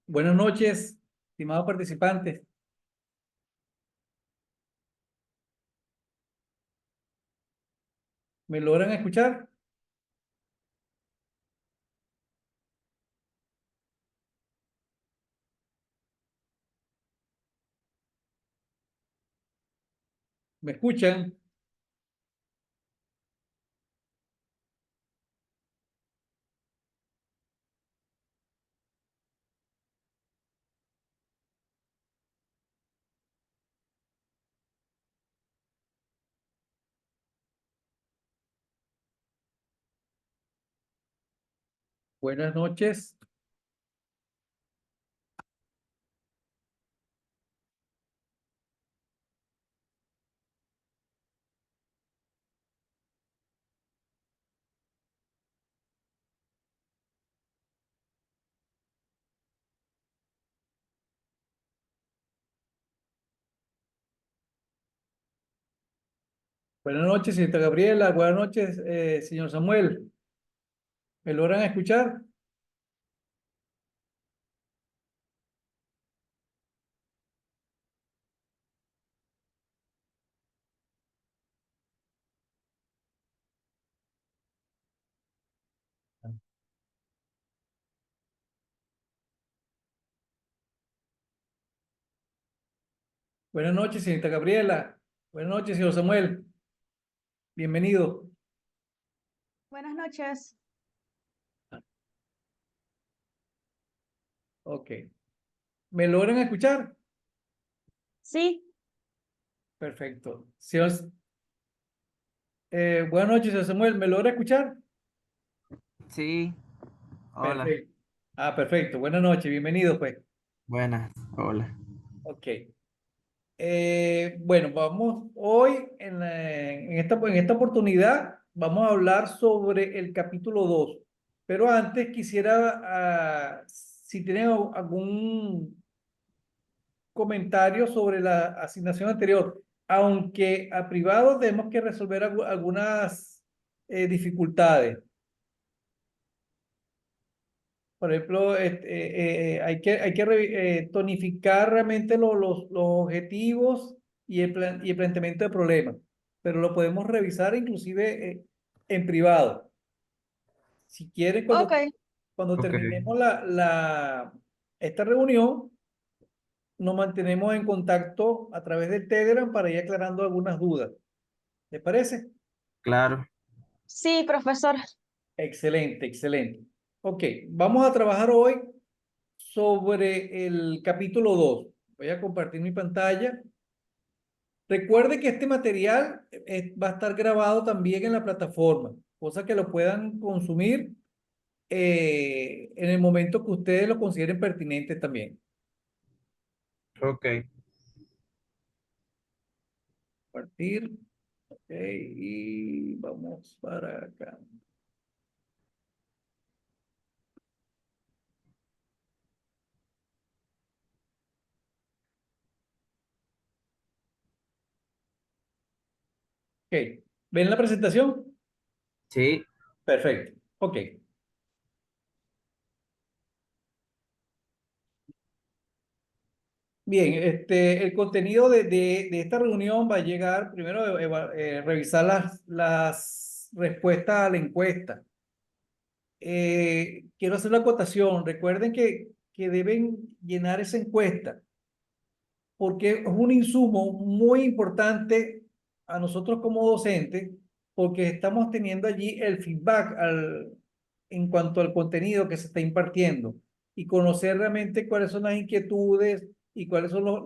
Buenas noches, estimados participantes. ¿Me logran escuchar? ¿Me escuchan? Buenas noches. Buenas noches, señorita Gabriela. Buenas noches, señor Samuel. ¿Me logran escuchar? Buenas noches, señorita Gabriela. Buenas noches, señor Samuel. Bienvenido. Buenas noches. Ok. ¿Me logran escuchar? Sí, Perfecto. Buenas noches, señor Samuel. ¿Me logra escuchar? Sí, hola, Perfecto. Perfecto. Buenas noches. Bienvenido, pues. buenas, hola. Ok. Bueno, vamos hoy en esta oportunidad vamos a hablar sobre el capítulo 2, pero antes quisiera, si tienen algún comentario sobre la asignación anterior, aunque a privado tenemos que resolver algunas dificultades. Por ejemplo, hay que tonificar realmente los objetivos y el planteamiento de problemas, pero lo podemos revisar inclusive en privado. Si quieren, ok, cuando Ok, terminemos esta reunión, nos mantenemos en contacto a través del Telegram para ir aclarando algunas dudas. ¿Les parece? claro, sí, profesor. Excelente, excelente. Ok, vamos a trabajar hoy sobre el capítulo 2. Voy a compartir mi pantalla. Recuerde que este material va a estar grabado también en la plataforma, cosa que lo puedan consumir en el momento que ustedes lo consideren pertinente también. ok, Compartir, ok, y vamos para acá. Ok, ¿ven la presentación? sí, Perfecto, ok. Bien, el contenido de esta reunión va a llegar primero revisar las respuestas a la encuesta. Quiero hacer una acotación. Recuerden que deben llenar esa encuesta porque es un insumo muy importante a nosotros como docentes porque estamos teniendo allí el feedback en cuanto al contenido que se está impartiendo y conocer realmente cuáles son las inquietudes y cuáles son los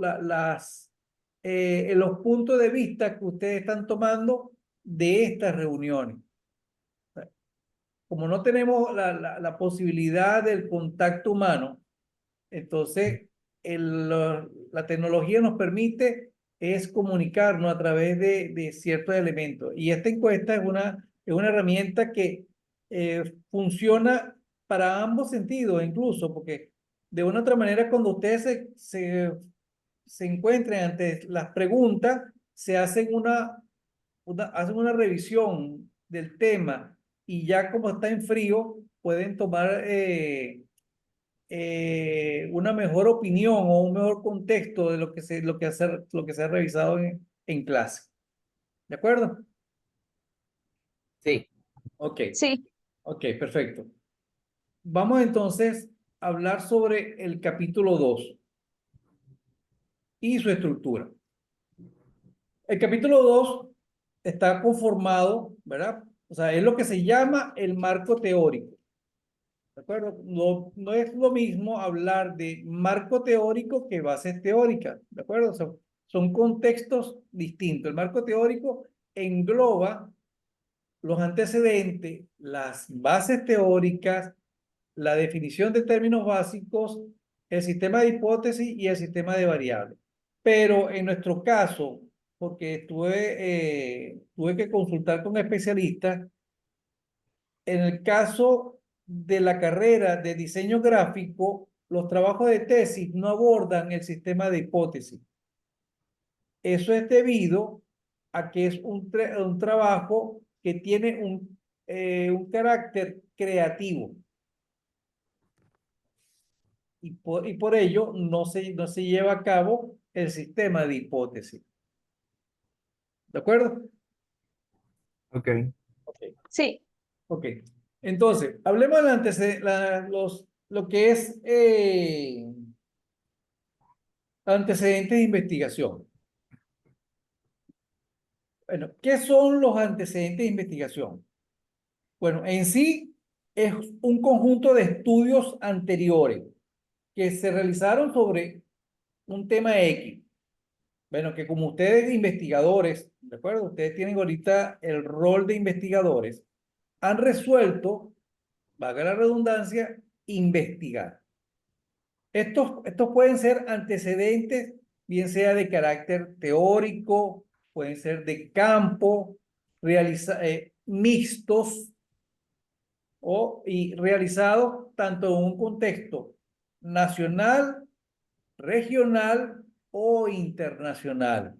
puntos de vista que ustedes están tomando de estas reuniones. Como no tenemos la posibilidad del contacto humano, entonces la tecnología nos permite es comunicarnos a través de ciertos elementos. Y esta encuesta es una herramienta que funciona para ambos sentidos, incluso, porque de una u otra manera, cuando ustedes se encuentren ante las preguntas, se hacen hacen una revisión del tema y ya como está en frío, pueden tomar una mejor opinión o un mejor contexto de lo que se ha revisado en clase. ¿De acuerdo? Sí. Ok, Sí, ok, perfecto. Vamos entonces a hablar sobre el capítulo 2 y su estructura. El capítulo 2 está conformado, ¿verdad? O sea, es lo que se llama el marco teórico. ¿De acuerdo? No es lo mismo hablar de marco teórico que bases teóricas. ¿De acuerdo? Son contextos distintos. El marco teórico engloba los antecedentes, las bases teóricas, la definición de términos básicos, el sistema de hipótesis y el sistema de variables. Pero en nuestro caso, porque tuve que consultar con especialistas, en el caso de la carrera de diseño gráfico, los trabajos de tesis no abordan el sistema de hipótesis. Eso es debido a que es un trabajo que tiene un carácter creativo. Y por ello no se lleva a cabo el sistema de hipótesis. ¿De acuerdo? Ok. sí, Ok. Entonces, hablemos de lo que es antecedentes de investigación. Bueno, ¿qué son los antecedentes de investigación? Bueno, en sí es un conjunto de estudios anteriores que se realizaron sobre un tema X. Bueno, que como ustedes investigadores, ¿de acuerdo? Ustedes tienen ahorita el rol de investigadores, han resuelto, valga la redundancia, investigar. Estos pueden ser antecedentes, bien sea de carácter teórico, pueden ser de campo, mixtos y realizados tanto en un contexto nacional, regional o internacional.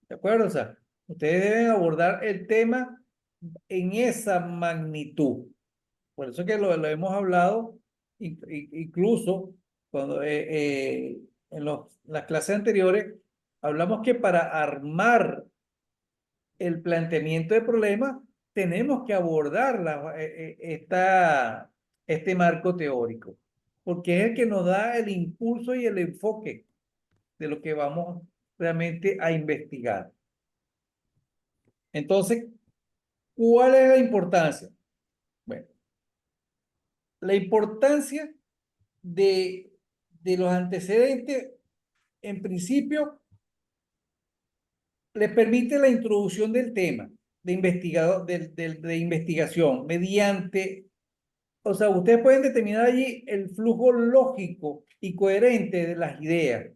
¿De acuerdo? O sea, ustedes deben abordar el tema en esa magnitud. Por eso que lo hemos hablado, incluso cuando en las clases anteriores, hablamos que para armar el planteamiento de problemas, tenemos que abordar este marco teórico, porque es el que nos da el impulso y el enfoque de lo que vamos realmente a investigar. Entonces, ¿cuál es la importancia? Bueno, la importancia de, de los antecedentes, en principio, les permite la introducción del tema de investigación mediante, o sea, ustedes pueden determinar allí el flujo lógico y coherente de las ideas.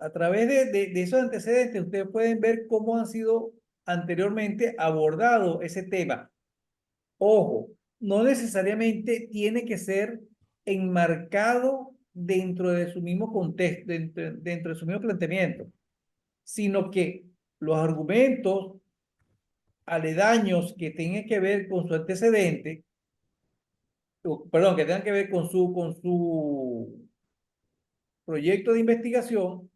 A través de esos antecedentes, ustedes pueden ver cómo han sido anteriormente abordado ese tema. Ojo, no necesariamente tiene que ser enmarcado dentro de su mismo contexto, dentro de su mismo planteamiento, sino que los argumentos aledaños que tengan que ver con su antecedente, perdón, que tengan que ver con su proyecto de investigación,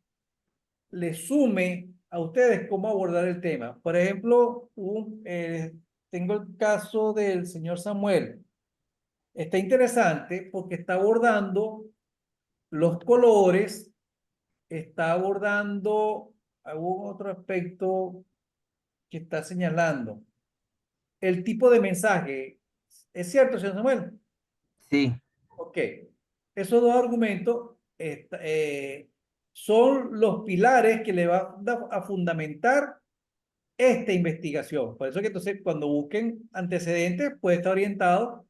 le sume a ustedes cómo abordar el tema. Por ejemplo, tengo el caso del señor Samuel. Está interesante porque está abordando los colores, está abordando algún otro aspecto que está señalando. El tipo de mensaje. ¿Es cierto, señor Samuel? Sí. Ok. Esos dos argumentos son los pilares que le van a fundamentar esta investigación. Por eso que entonces cuando busquen antecedentes puede estar orientado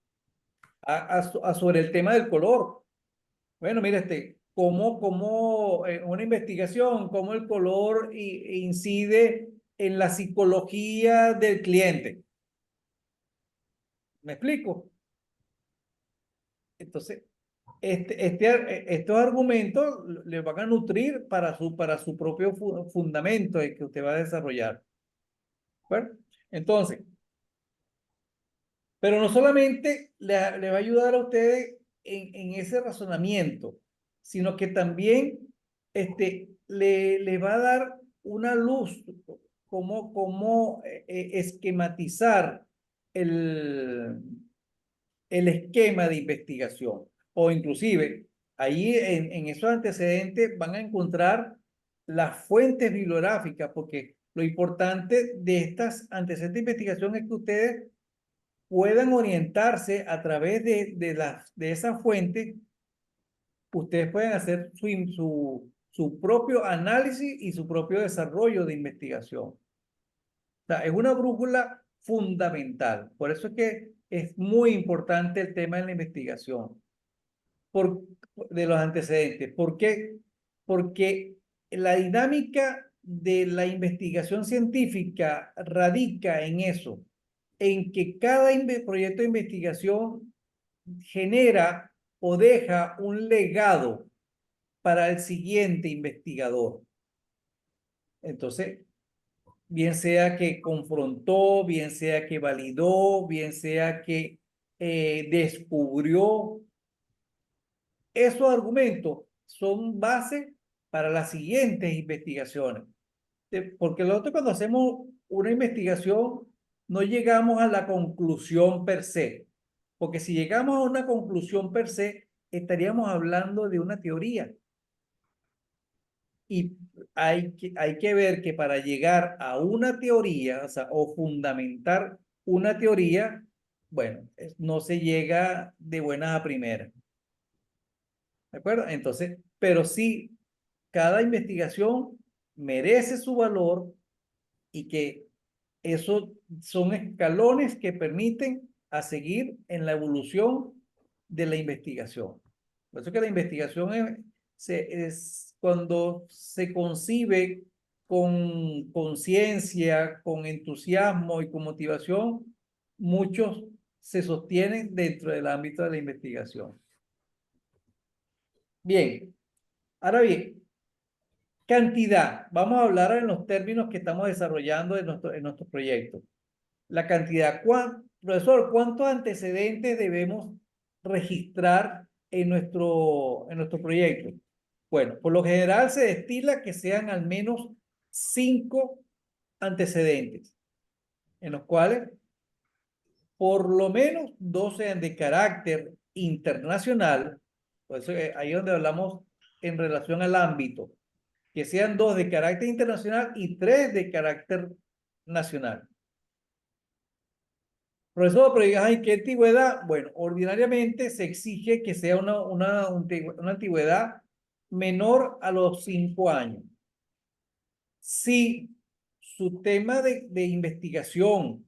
sobre el tema del color. Bueno, mira, cómo una investigación, cómo el color incide en la psicología del cliente. ¿Me explico? Entonces, estos argumentos le van a nutrir para su propio fundamento que usted va a desarrollar. Bueno, entonces, pero no solamente le va a ayudar a ustedes en ese razonamiento, sino que también le va a dar una luz, cómo esquematizar el, el esquema de investigación. O inclusive, ahí en esos antecedentes van a encontrar las fuentes bibliográficas, porque lo importante de estas antecedentes de investigación es que ustedes puedan orientarse a través de esa fuente. Ustedes pueden hacer su propio análisis y su propio desarrollo de investigación. O sea, es una brújula fundamental. Por eso es que es muy importante el tema de la investigación, de los antecedentes. ¿Por qué? Porque la dinámica de la investigación científica radica en eso, en que cada proyecto de investigación genera o deja un legado para el siguiente investigador. Entonces, bien sea que confrontó, bien sea que validó, bien sea que descubrió, esos argumentos son base para las siguientes investigaciones. Porque nosotros cuando hacemos una investigación no llegamos a la conclusión per se, porque si llegamos a una conclusión per se, estaríamos hablando de una teoría. Y hay que ver que para llegar a una teoría, o sea, o fundamentar una teoría, bueno, no se llega de buenas a primeras. ¿De acuerdo? Entonces, pero sí, cada investigación merece su valor y que esos son escalones que permiten a seguir en la evolución de la investigación. Por eso que la investigación es cuando se concibe con conciencia, con entusiasmo y con motivación, muchos se sostienen dentro del ámbito de la investigación. Bien, ahora bien, cantidad. Vamos a hablar en los términos que estamos desarrollando en nuestro proyecto. La cantidad. Profesor, ¿cuántos antecedentes debemos registrar en nuestro proyecto? Bueno, por lo general se destila que sean al menos 5 antecedentes, en los cuales por lo menos 2 sean de carácter internacional. Por eso ahí es donde hablamos en relación al ámbito, que sean 2 de carácter internacional y 3 de carácter nacional. Profesor, pero digas, ¿qué antigüedad? Bueno, ordinariamente se exige que sea una antigüedad menor a los 5 años. Si su tema de investigación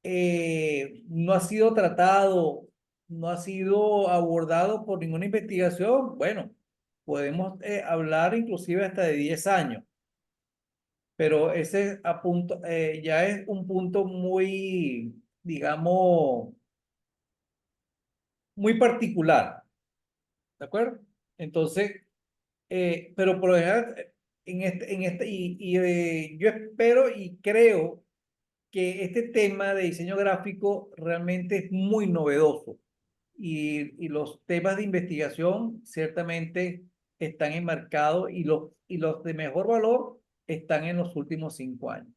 no ha sido tratado, no ha sido abordado por ninguna investigación, bueno, podemos hablar inclusive hasta de 10 años. Pero ese ya es un punto muy, digamos, muy particular, ¿de acuerdo? Entonces, pero por lo general, yo espero y creo que este tema de diseño gráfico realmente es muy novedoso y los temas de investigación ciertamente están enmarcados y los de mejor valor están en los últimos 5 años.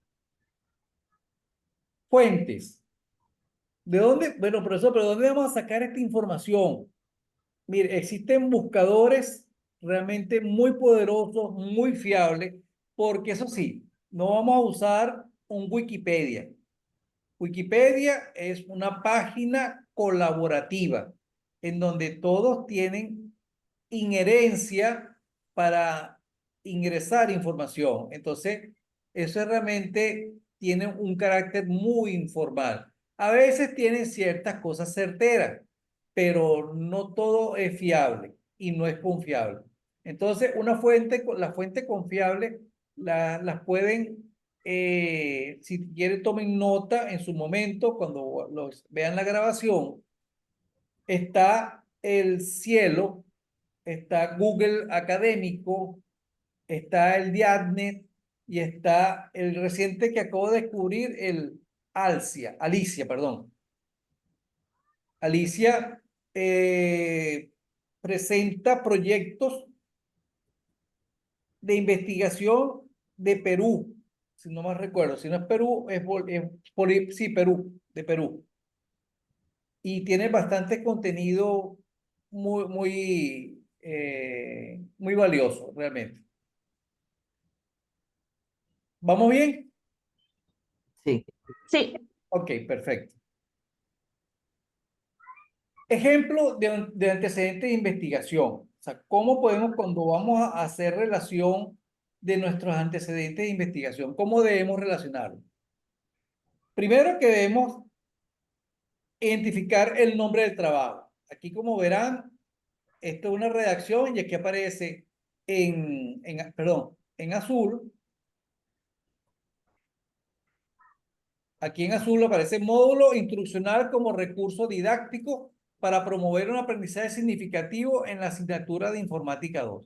Fuentes. ¿De dónde? Bueno, profesor, pero ¿dónde vamos a sacar esta información? Mire, existen buscadores realmente muy poderosos, muy fiables, porque eso sí, no vamos a usar un Wikipedia. Wikipedia es una página colaborativa en donde todos tienen inherencia para ingresar información. Entonces, eso realmente tiene un carácter muy informal. A veces tienen ciertas cosas certeras, pero no todo es fiable y no es confiable. Entonces, la fuente confiable las pueden, si quieren, tomen nota en su momento, cuando vean la grabación, está el Cielo, está Google Académico, está el Diadnet y está el reciente que acabo de descubrir, el Alicia, perdón. Alicia presenta proyectos de investigación de Perú, si no mal recuerdo. Si no es Perú, sí, Perú, de Perú. Y tiene bastante contenido muy valioso, realmente. ¿Vamos bien? Sí. Sí, Ok, perfecto. Ejemplo de antecedentes de investigación. O sea, ¿cómo podemos, cuando vamos a hacer relación de nuestros antecedentes de investigación, cómo debemos relacionarlos? Primero que debemos identificar el nombre del trabajo. Aquí, como verán, esto es una redacción y aquí aparece perdón, en azul. Aquí en azul aparece módulo instruccional como recurso didáctico para promover un aprendizaje significativo en la asignatura de Informática 2.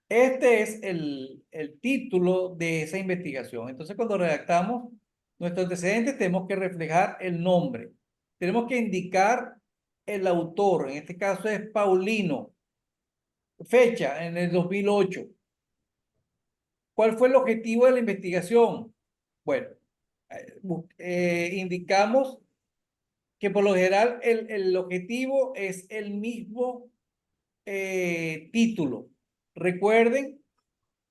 Este es el título de esa investigación. Entonces, cuando redactamos nuestros antecedentes, tenemos que reflejar el nombre. Tenemos que indicar el autor. En este caso es Paulino. Fecha, en el 2008. ¿Cuál fue el objetivo de la investigación? Bueno, indicamos que por lo general el objetivo es el mismo título. Recuerden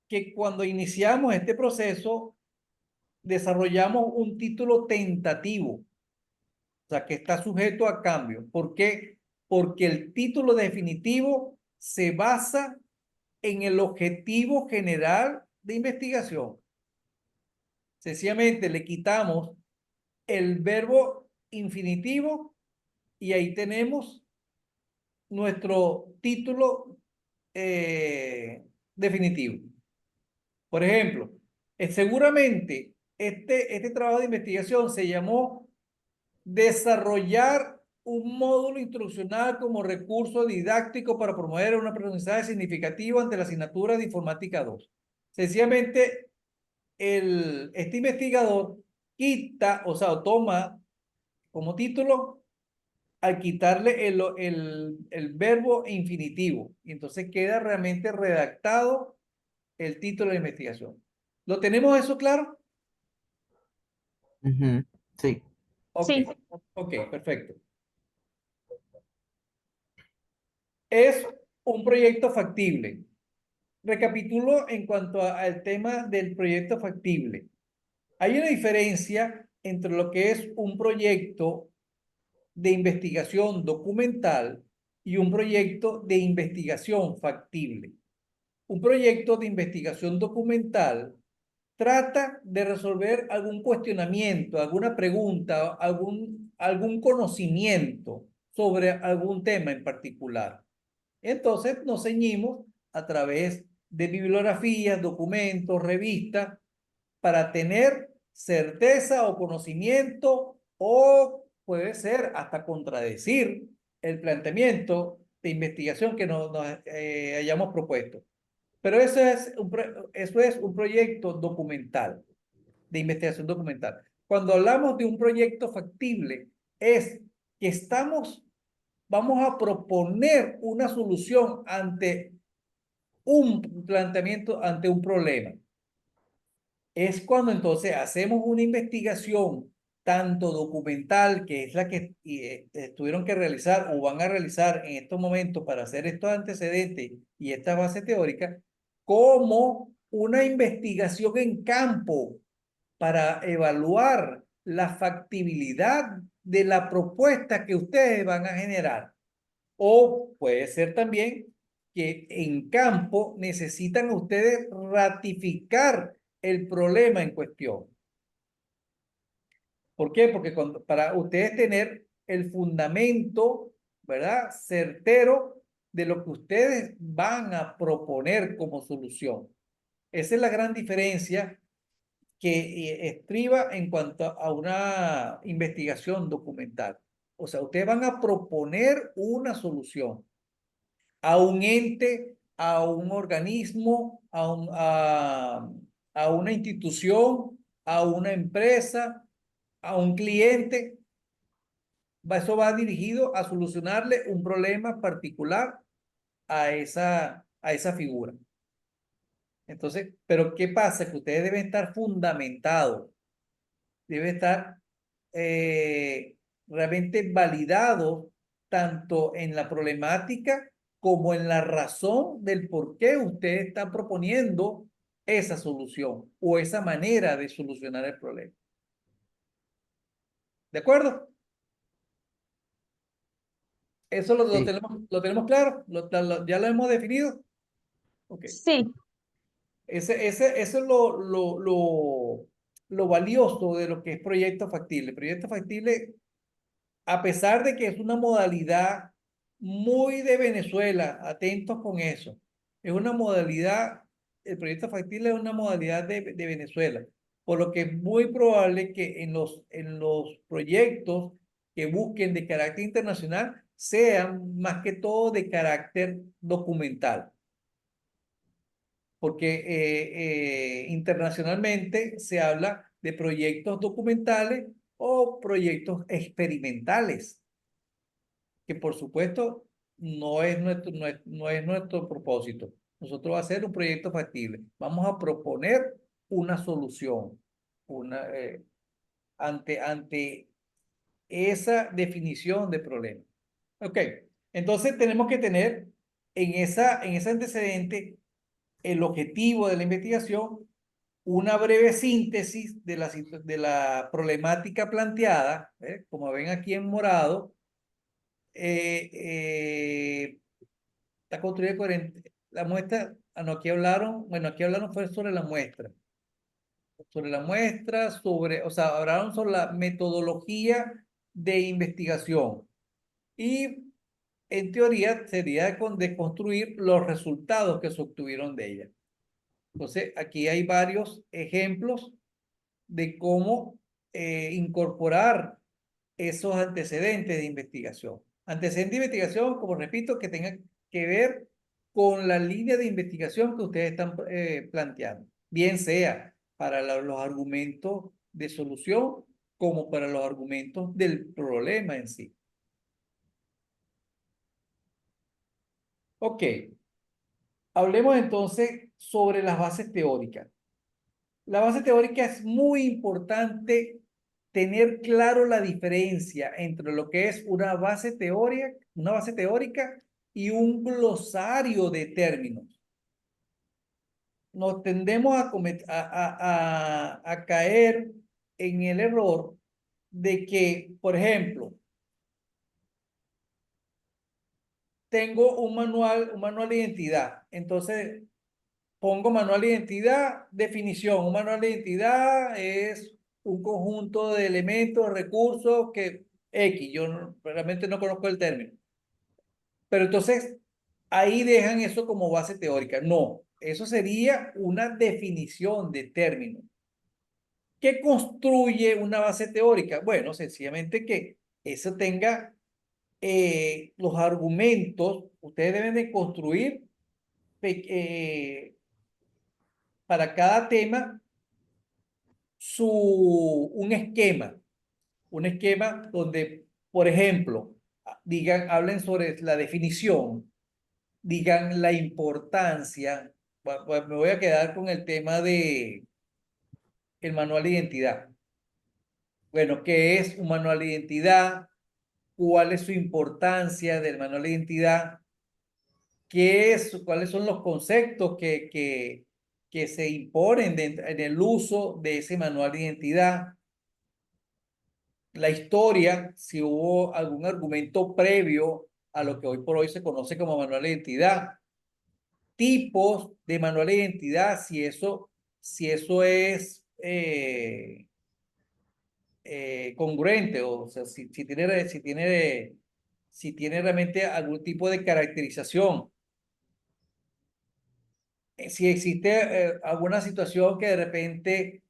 que cuando iniciamos este proceso, desarrollamos un título tentativo, o sea, que está sujeto a cambio. ¿Por qué? Porque el título definitivo se basa en el objetivo general de investigación. Sencillamente le quitamos el verbo infinitivo y ahí tenemos nuestro título definitivo. Por ejemplo, seguramente este trabajo de investigación se llamó Desarrollar un módulo instruccional como recurso didáctico para promover un aprendizaje significativo ante la asignatura de Informática 2. Sencillamente, este investigador quita, o sea, toma como título al quitarle el verbo infinitivo. Y entonces queda realmente redactado el título de la investigación. ¿Lo tenemos eso claro? Ujú, sí. Ok, sí, ok, perfecto. Es un proyecto factible. Recapitulo en cuanto al tema del proyecto factible. Hay una diferencia entre lo que es un proyecto de investigación documental y un proyecto de investigación factible. Un proyecto de investigación documental trata de resolver algún cuestionamiento, alguna pregunta, algún conocimiento sobre algún tema en particular. Entonces nos ceñimos a través de bibliografías, documentos, revistas, para tener certeza o conocimiento, o puede ser hasta contradecir el planteamiento de investigación que nos hayamos propuesto. Pero eso es un proyecto documental, de investigación documental. Cuando hablamos de un proyecto factible, es que vamos a proponer una solución ante un planteamiento, ante un problema. Es cuando entonces hacemos una investigación tanto documental, que es la que tuvieron que realizar o van a realizar en estos momentos para hacer estos antecedentes y esta base teórica, como una investigación en campo para evaluar la factibilidad de la propuesta que ustedes van a generar. O puede ser también que en campo necesitan ustedes ratificar el problema en cuestión. ¿Por qué? Porque para ustedes tener el fundamento, ¿verdad? Certero de lo que ustedes van a proponer como solución. Esa es la gran diferencia que estriba en cuanto a una investigación documental. O sea, ustedes van a proponer una solución a un ente, a un organismo, a una institución, a una empresa, a un cliente. eso va dirigido a solucionarle un problema particular a esa figura. Entonces, pero ¿qué pasa? Que ustedes deben estar fundamentados, deben estar realmente validados tanto en la problemática como en la razón del por qué usted está proponiendo esa solución o esa manera de solucionar el problema. ¿De acuerdo? ¿Eso Sí, lo tenemos claro? ¿Ya lo hemos definido? Ok. Sí, Eso es lo valioso de lo que es proyecto factible. Proyecto factible, a pesar de que es una modalidad muy de Venezuela, atentos con eso, es una modalidad, el proyecto factible es una modalidad de Venezuela, por lo que es muy probable que en los proyectos que busquen de carácter internacional sean más que todo de carácter documental. Porque internacionalmente se habla de proyectos documentales o proyectos experimentales, que por supuesto no es nuestro propósito. Nosotros vamos a hacer un proyecto factible. Vamos a proponer una solución ante esa definición de problema. Ok, entonces tenemos que tener en ese antecedente el objetivo de la investigación, una breve síntesis de la problemática planteada, como ven aquí en morado, eh, eh, está construida coherente. La muestra, no, aquí hablaron, bueno, aquí hablaron fue sobre la muestra, o sea, hablaron sobre la metodología de investigación y en teoría sería de construir los resultados que se obtuvieron de ella. Entonces, aquí hay varios ejemplos de cómo incorporar esos antecedentes de investigación. Antecedentes de investigación, como repito, que tengan que ver con la línea de investigación que ustedes están planteando, bien sea para los argumentos de solución como para los argumentos del problema en sí. Ok, hablemos entonces sobre las bases teóricas. La base teórica es muy importante tener claro la diferencia entre lo que es una base teórica y un glosario de términos. Nos tendemos a caer en el error de que, por ejemplo, tengo un manual de identidad. Entonces, pongo manual de identidad, definición. Un manual de identidad es un conjunto de elementos, recursos que X, realmente no conozco el término. Pero entonces, ahí dejan eso como base teórica. No, eso sería una definición de término. ¿Qué construye una base teórica? Bueno, sencillamente que eso tenga los argumentos, ustedes deben de construir para cada tema un esquema donde, por ejemplo, hablen sobre la definición, digan la importancia. Me voy a quedar con el tema de el manual de identidad. Bueno, ¿qué es un manual de identidad? ¿Cuál es su importancia del manual de identidad? ¿Cuáles son los conceptos que se imponen en el uso de ese manual de identidad? La historia, si hubo algún argumento previo a lo que hoy por hoy se conoce como manual de identidad, tipos de manual de identidad, si eso es congruente, o sea, si tiene realmente algún tipo de caracterización. Si existe alguna situación que de repente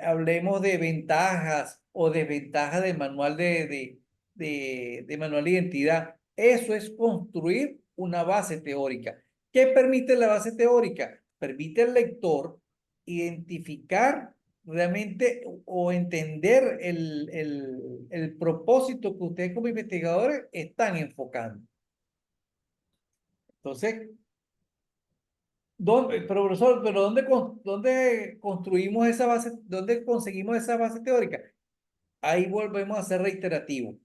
hablemos de ventajas o desventajas del manual de manual de identidad, eso es construir una base teórica. ¿Qué permite la base teórica? Permite al lector identificar realmente o entender el propósito que ustedes como investigadores están enfocando. Entonces, pero profesor, pero ¿dónde construimos esa base? ¿Dónde conseguimos esa base teórica? Ahí volvemos a ser reiterativos.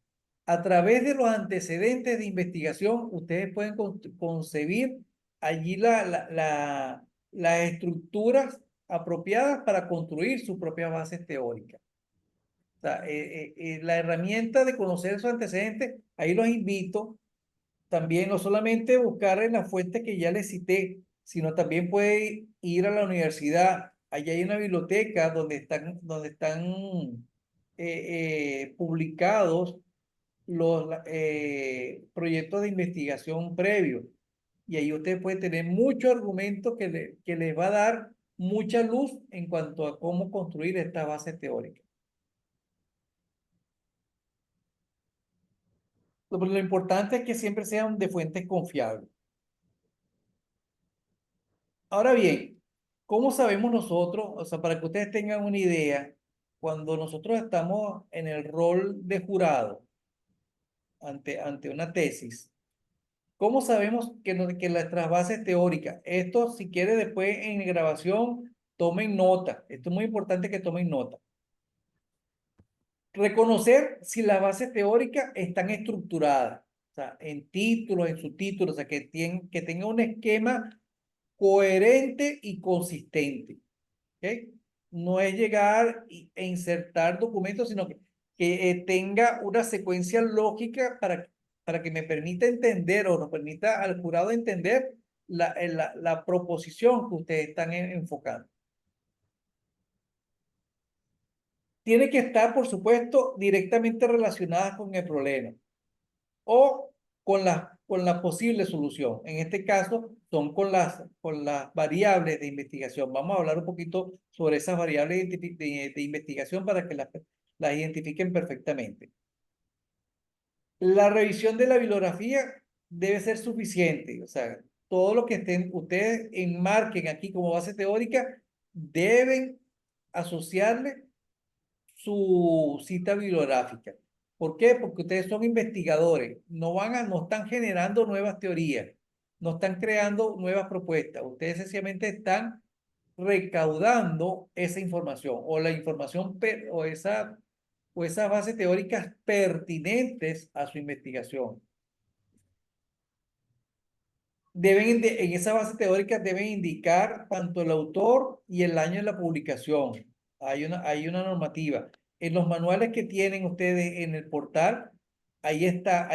A través de los antecedentes de investigación, ustedes pueden concebir allí las estructuras apropiadas para construir sus propias bases teóricas. O sea, la herramienta de conocer esos antecedentes, ahí los invito también no solamente buscar en la fuente que ya les cité, sino también puede ir a la universidad. Allí hay una biblioteca donde están publicados los proyectos de investigación previos. Y ahí usted puede tener muchos argumentos que les va a dar mucha luz en cuanto a cómo construir esta base teórica. Lo importante es que siempre sean de fuentes confiables. Ahora bien, ¿cómo sabemos nosotros? O sea, para que ustedes tengan una idea, cuando nosotros estamos en el rol de jurado ante una tesis, ¿cómo sabemos que nuestras bases teóricas, esto si quiere después en grabación, tomen nota, esto es muy importante que tomen nota. Reconocer si las bases teóricas están estructuradas, o sea, en títulos, en subtítulos, o sea, que tenga un esquema coherente y consistente. ¿Okay? No es llegar e insertar documentos, sino que tenga una secuencia lógica para que me permita entender o nos permita al jurado entender la proposición que ustedes están enfocando. Tiene que estar, por supuesto, directamente relacionada con el problema o con la posible solución. En este caso, son con las variables de investigación. Vamos a hablar un poquito sobre esas variables de investigación para que las identifiquen perfectamente. La revisión de la bibliografía debe ser suficiente. O sea, todo lo que ustedes enmarquen aquí como base teórica deben asociarle su cita bibliográfica. ¿Por qué? Porque ustedes son investigadores, no están generando nuevas teorías, no están creando nuevas propuestas, ustedes sencillamente están recaudando esa información o la información o esas bases teóricas pertinentes a su investigación. En esa base teórica deben indicar tanto el autor y el año de la publicación. Hay una normativa. En los manuales que tienen ustedes en el portal, ahí está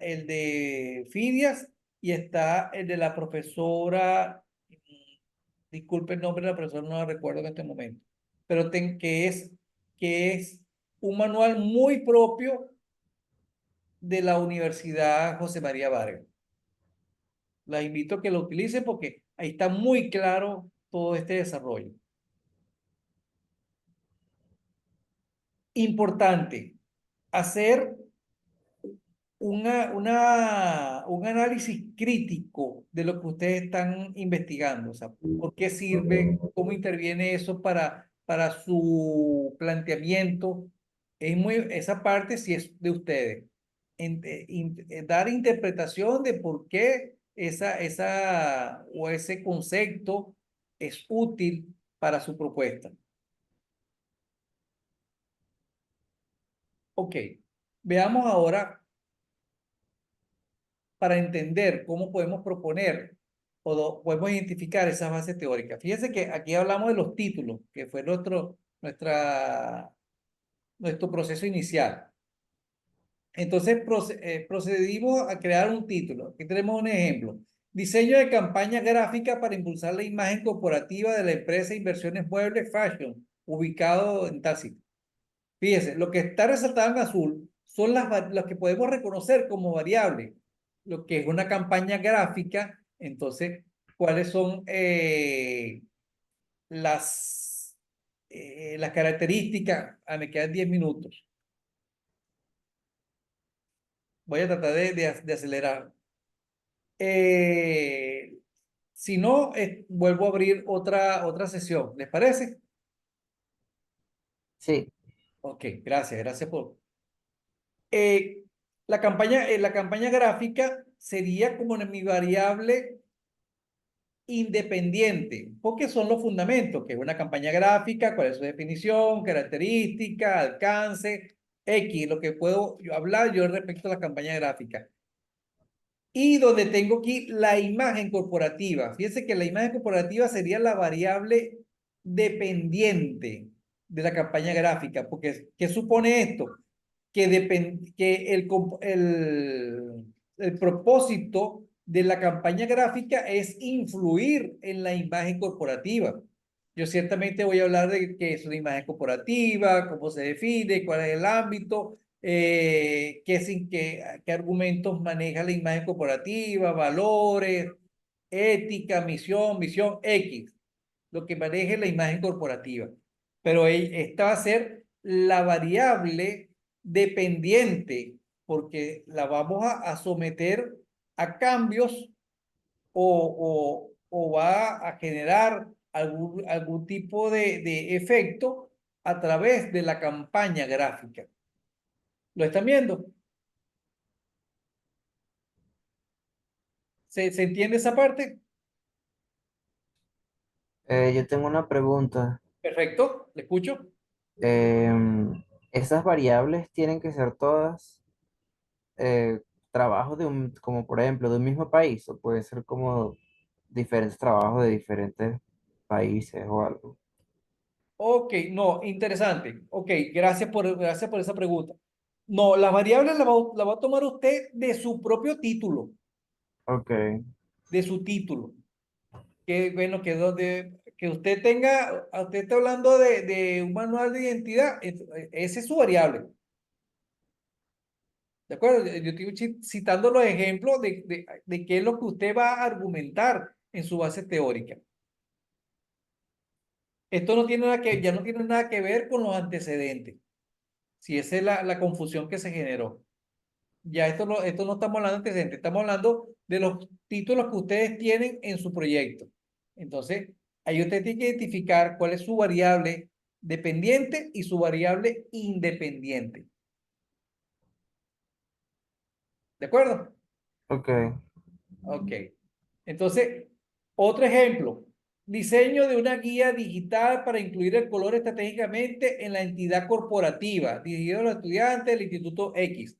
el de Fidias y está el de la profesora, disculpe el nombre de la profesora, no la recuerdo en este momento, pero que es un manual muy propio de la Universidad José María Vargas. La invito a que lo utilicen porque ahí está muy claro todo este desarrollo. Importante, hacer un análisis crítico de lo que ustedes están investigando. O sea, ¿por qué sirve? ¿Cómo interviene eso para su planteamiento? Esa parte sí es de ustedes. Dar interpretación de por qué ese concepto es útil para su propuesta. Ok, veamos ahora para entender cómo podemos proponer o podemos identificar esas bases teóricas. Fíjense que aquí hablamos de los títulos, que fue nuestro proceso inicial. Entonces procedimos a crear un título. Aquí tenemos un ejemplo. Diseño de campaña gráfica para impulsar la imagen corporativa de la empresa Inversiones Muebles Fashion, ubicado en tal sitio. Fíjense, lo que está resaltado en azul son las que podemos reconocer como variables. Lo que es una campaña gráfica, entonces, ¿cuáles son las características? Me quedan 10 minutos. Voy a tratar de acelerar. Si no, vuelvo a abrir otra sesión. ¿Les parece? sí. Ok, gracias por... la campaña gráfica sería como mi variable independiente, porque son los fundamentos, que es una campaña gráfica, cuál es su definición, característica, alcance, X, lo que puedo yo hablar yo respecto a la campaña gráfica. Y donde tengo aquí la imagen corporativa. Fíjense que la imagen corporativa sería la variable dependiente de la campaña gráfica, porque ¿qué supone esto? Que el propósito de la campaña gráfica es influir en la imagen corporativa. Yo ciertamente voy a hablar de qué es una imagen corporativa, cómo se define, cuál es el ámbito, qué argumentos maneja la imagen corporativa, valores, ética, misión X, lo que maneje la imagen corporativa. Pero esta va a ser la variable dependiente, porque la vamos a someter a cambios o va a generar algún tipo de efecto a través de la campaña gráfica. ¿Lo están viendo? ¿Se entiende esa parte? Yo tengo una pregunta. Perfecto, ¿le escucho? ¿Esas variables tienen que ser todas trabajos como por ejemplo, de un mismo país? ¿O puede ser como diferentes trabajos de diferentes países o algo? Ok, no, interesante. Ok, gracias por esa pregunta. No, las variables la va a tomar usted de su propio título, Ok, de su título. Que bueno, que usted tenga, usted está hablando de un manual de identidad, ese es su variable. ¿De acuerdo? Yo estoy citando los ejemplos de qué es lo que usted va a argumentar en su base teórica. Esto no tiene nada ya no tiene nada que ver con los antecedentes. Si esa es la confusión que se generó. Ya esto no estamos hablando de antecedentes, estamos hablando de los títulos que ustedes tienen en su proyecto. Entonces, ahí usted tiene que identificar cuál es su variable dependiente y su variable independiente. ¿De acuerdo? ok, Ok. Entonces, otro ejemplo. Diseño de una guía digital para incluir el color estratégicamente en la entidad corporativa, dirigido a los estudiantes del Instituto X.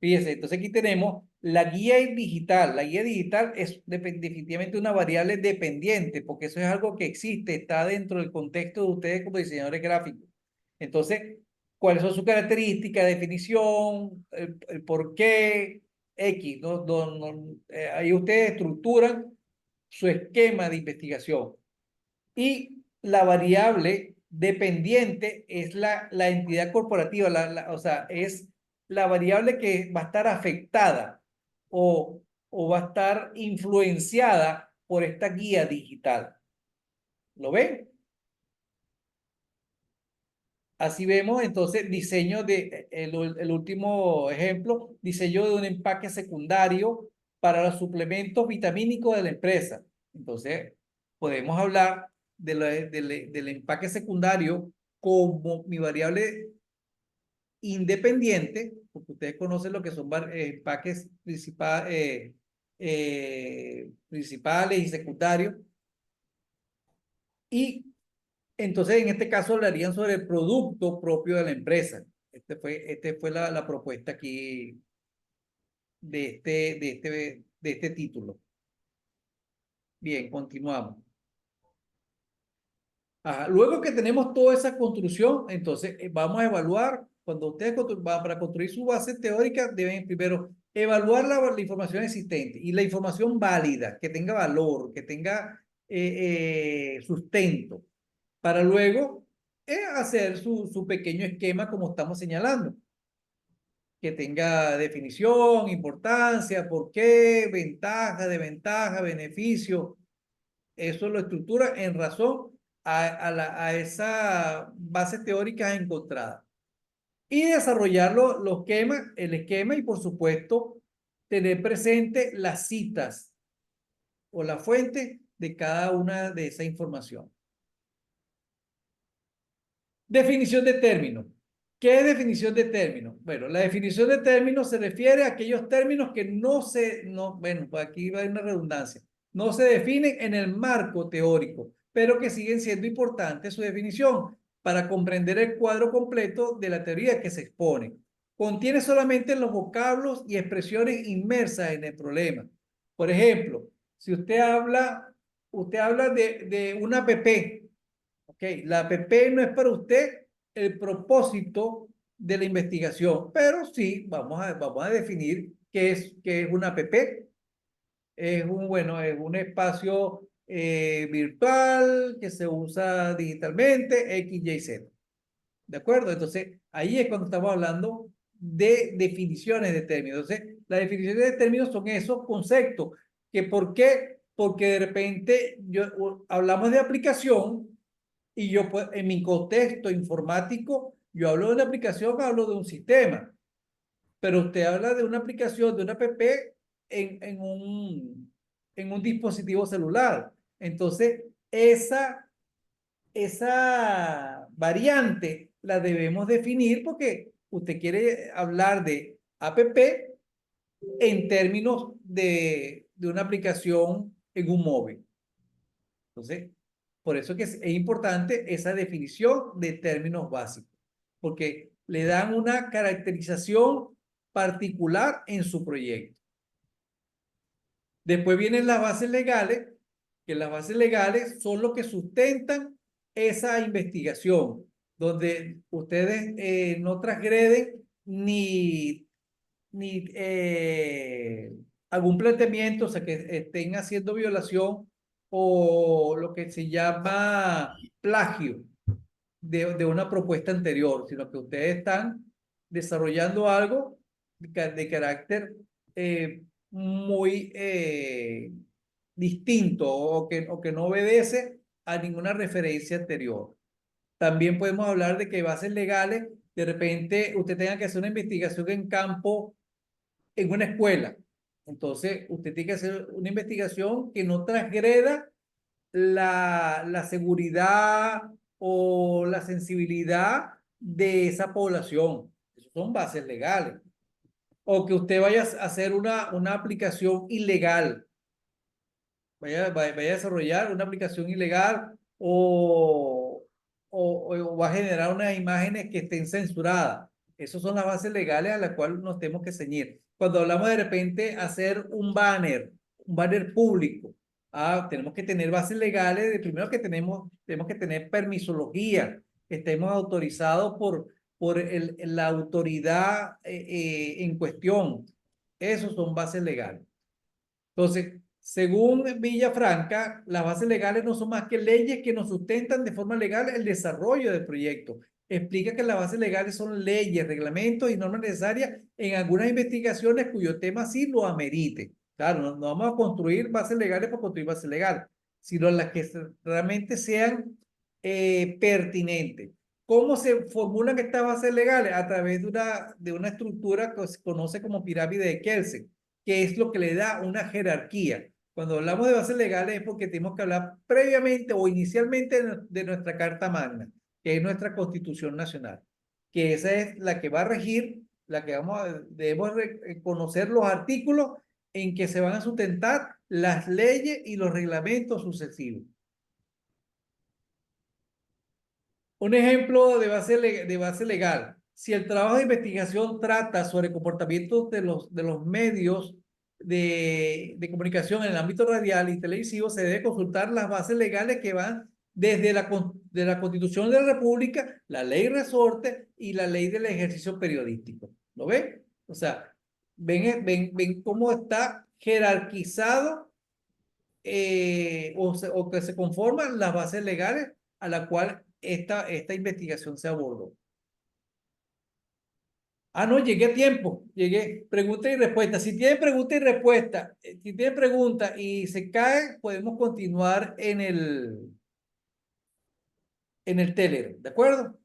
Fíjense, entonces aquí tenemos la guía digital. La guía digital es definitivamente una variable dependiente, porque eso es algo que existe, está dentro del contexto de ustedes como diseñadores gráficos. Entonces, ¿cuáles son sus características, definición, el por qué, X? Ahí ustedes estructuran su esquema de investigación. Y la variable dependiente es la entidad corporativa, o sea, es la variable que va a estar afectada o va a estar influenciada por esta guía digital. ¿Lo ven? Así vemos entonces diseño el último ejemplo, diseño de un empaque secundario para los suplementos vitamínicos de la empresa. Entonces, podemos hablar del empaque secundario como mi variable independiente, porque ustedes conocen lo que son empaques principales y secundarios. Y entonces, en este caso, hablarían sobre el producto propio de la empresa. Este fue la propuesta aquí de este título. Bien, continuamos. Ajá. Luego que tenemos toda esa construcción, entonces vamos a evaluar, cuando ustedes van para construir su base teórica, deben primero evaluar la información existente y la información válida, que tenga valor, que tenga sustento, para luego hacer su pequeño esquema como estamos señalando, que tenga definición, importancia, por qué, ventaja, desventaja, beneficio. Eso lo estructura en razón a esa base teórica encontrada. Y desarrollar el esquema y por supuesto tener presente las citas o la fuente de cada una de esa información. Definición de término. ¿Qué es definición de término? Bueno, la definición de término se refiere a aquellos términos que bueno, pues aquí va una redundancia, no se definen en el marco teórico, pero que siguen siendo importantes su definición para comprender el cuadro completo de la teoría que se expone. Contiene solamente los vocablos y expresiones inmersas en el problema. Por ejemplo, si usted habla de una APP. Ok, la APP no es para usted el propósito de la investigación, pero sí vamos a definir qué es una APP. Es un espacio virtual que se usa digitalmente, X, Y, Z. ¿De acuerdo? Entonces, ahí es cuando estamos hablando de definiciones de términos. Entonces, las definiciones de términos son esos conceptos. Que ¿Por qué? Porque de repente hablamos de aplicación y yo, pues, en mi contexto informático, yo hablo de una aplicación, hablo de un sistema, pero usted habla de una aplicación, de una app en un dispositivo celular. Entonces, esa variante la debemos definir porque usted quiere hablar de app en términos de una aplicación en un móvil. Entonces, por eso que es importante esa definición de términos básicos, porque le dan una caracterización particular en su proyecto. Después vienen las bases legales, que las bases legales son lo que sustentan esa investigación, donde ustedes no transgreden ni algún planteamiento, o sea, que estén haciendo violación o lo que se llama plagio de una propuesta anterior, sino que ustedes están desarrollando algo de carácter muy distinto o que no obedece a ninguna referencia anterior. También podemos hablar de que bases legales, de repente usted tenga que hacer una investigación en campo en una escuela. Entonces, usted tiene que hacer una investigación que no transgreda la seguridad o la sensibilidad de esa población. Eso son bases legales. O que usted vaya a hacer una aplicación ilegal, vaya a desarrollar una aplicación ilegal o va a generar unas imágenes que estén censuradas. Esas son las bases legales a las cuales nos tenemos que ceñir. Cuando hablamos de repente hacer un banner público, tenemos que tener bases legales. De primero que tenemos que tener permisología, que estemos autorizados por la autoridad en cuestión. Esos son bases legales. Entonces, según Villafranca, las bases legales no son más que leyes que nos sustentan de forma legal el desarrollo del proyecto. Explica que las bases legales son leyes, reglamentos y normas necesarias en algunas investigaciones cuyo tema sí lo amerite. Claro, no vamos a construir bases legales por construir bases legales, sino las que realmente sean pertinentes. ¿Cómo se formulan estas bases legales? A través de una estructura que se conoce como pirámide de Kelsen, que es lo que le da una jerarquía. Cuando hablamos de bases legales es porque tenemos que hablar previamente o inicialmente de nuestra Carta Magna, que es nuestra Constitución Nacional, que esa es la que va a regir, debemos conocer los artículos en que se van a sustentar las leyes y los reglamentos sucesivos. Un ejemplo de base legal. Si el trabajo de investigación trata sobre comportamientos de los medios de comunicación en el ámbito radial y televisivo, se debe consultar las bases legales que van desde de la Constitución de la República, la ley resorte y la ley del ejercicio periodístico. ¿Lo ven? O sea, ven cómo está jerarquizado o que se conforman las bases legales a la cual esta investigación se abordó. No, llegué a tiempo, llegué. Pregunta y respuesta. Si tienen pregunta y respuesta, si tienen pregunta y se cae, podemos continuar en el Telegram, ¿de acuerdo?